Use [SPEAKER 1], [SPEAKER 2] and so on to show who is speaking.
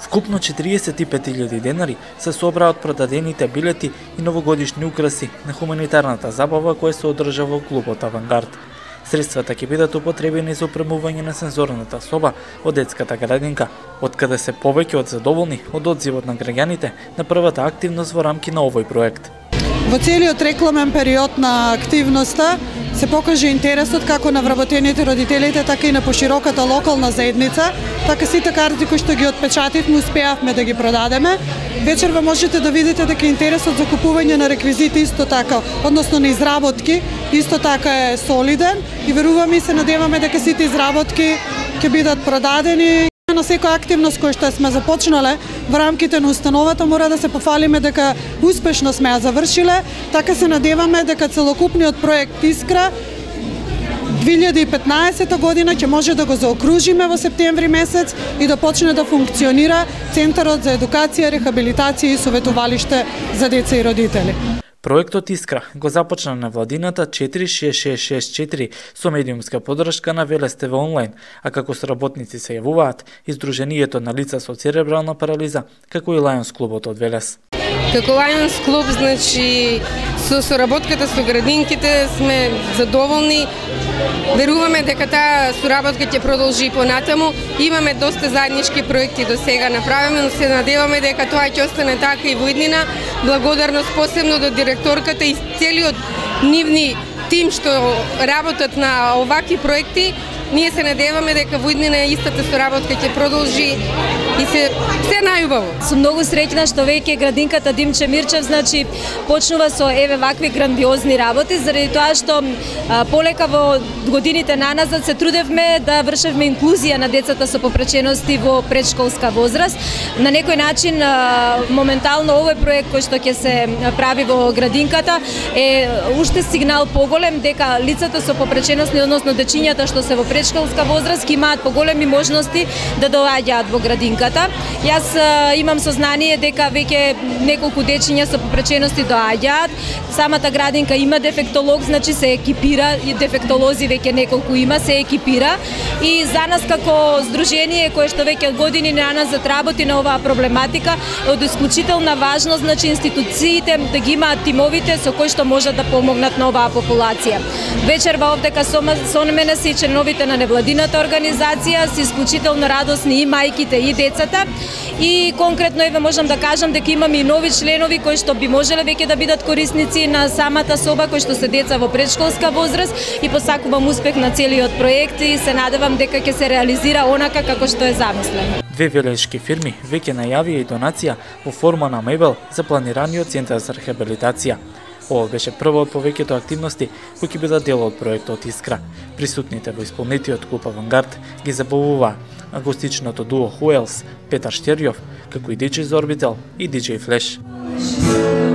[SPEAKER 1] Вкупно 45.000 денари се собраа од продадените билети и новогодишни украси на хуманитарната забава која се одржа во клубот Авангард. Средствата ќе бидат употребени за опремување на сензорната соба од детската градинка, откаде се повеќе од задоволни од одзивот на граѓаните на првата активност во рамки на овој проект.
[SPEAKER 2] Во целиот рекламен период на активноста се покажа интересот како на вработените родителите, така и на пошироката локална заедница, така сите карти кои што ги отпечативме успеавме да ги продадеме. Вечерва можете да видите дека интересот за купување на реквизити исто така, односно на изработки, исто така е солиден и веруваме и се надеваме дека сите изработки ќе бидат продадени. На секоја активност која што сме започнале во рамките на установата мора да се пофалиме дека успешно сме ја завршиле, така се надеваме дека целокупниот проект Искра 2015 година ќе може да го заокружиме во септември месец и да почне да функционира Центарот за едукација, рехабилитација и советувалиште за деца и родители.
[SPEAKER 1] Проектот Искра го започна на владината 46664 со медиумска поддршка на Велес ТВ онлайн, а како соработници се јавуваат Издруженијето на лица со церебрална парализа, како и Лајонс клубот од Велес.
[SPEAKER 3] Како Лајонс клуб, значи, со соработката со градинките сме задоволни. Веруваме дека таа соработка ќе продолжи понатаму. Имаме доста заеднички проекти до сега направени, но се надеваме дека тоа ќе остане така и во иднина. Благодарност посебно до директорката и целиот нивни тим што работат на овакви проекти. Ние се надеваме дека во иднина истата соработка ќе продолжи и се најубаво.
[SPEAKER 4] Сум многу среќна што веќе градинката Димче Мирчев значи почнува со вакви грандиозни работи, заради тоа што полека во годините наназад се трудевме да вршевме инклузија на децата со попречености во предшколска возраст. На некој начин моментално овој проект кој што ќе се прави во градинката е уште сигнал поголем дека лицата со попречености, односно дечињата што се во предшколска возраст ќе имаат поголеми можности да доаѓаат во градинката. Јас имам сознание дека веќе неколку дечиња со попречености доаѓаат. Самата градинка има дефектолог, значи се екипира, и дефектолози веќе неколку има, се екипира. И за нас како здружение кое што веќе години на нас работи на оваа проблематика е од исклучителна важност, значи институциите да ги имаат тимовите со кои што можат да помогнат на оваа популација. Вечерва овдека со мене се и членовите на невладината организација, се исклучително радосни и мајките и децата. И конкретно еве можам да кажам дека имаме и нови членови кои што би можеле веќе да бидат корисници на самата соба, кои што се деца во предшколска возраст, и посакувам успех на целиот проект и се надевам дека ќе се реализира онака како што е замислено.
[SPEAKER 1] Две велешки фирми веќе најавија и донација во форма на мебел за планираниот центар за рехабилитација. Ова беше прва од повеќето активности кои ќе бидат дел од проектот Искра. Присутните во исполнитиот клуб Авангард ги забавуваа акустичното дуо Who Else, Петар Штерјов, како и DJ Зорбител и DJ Flash.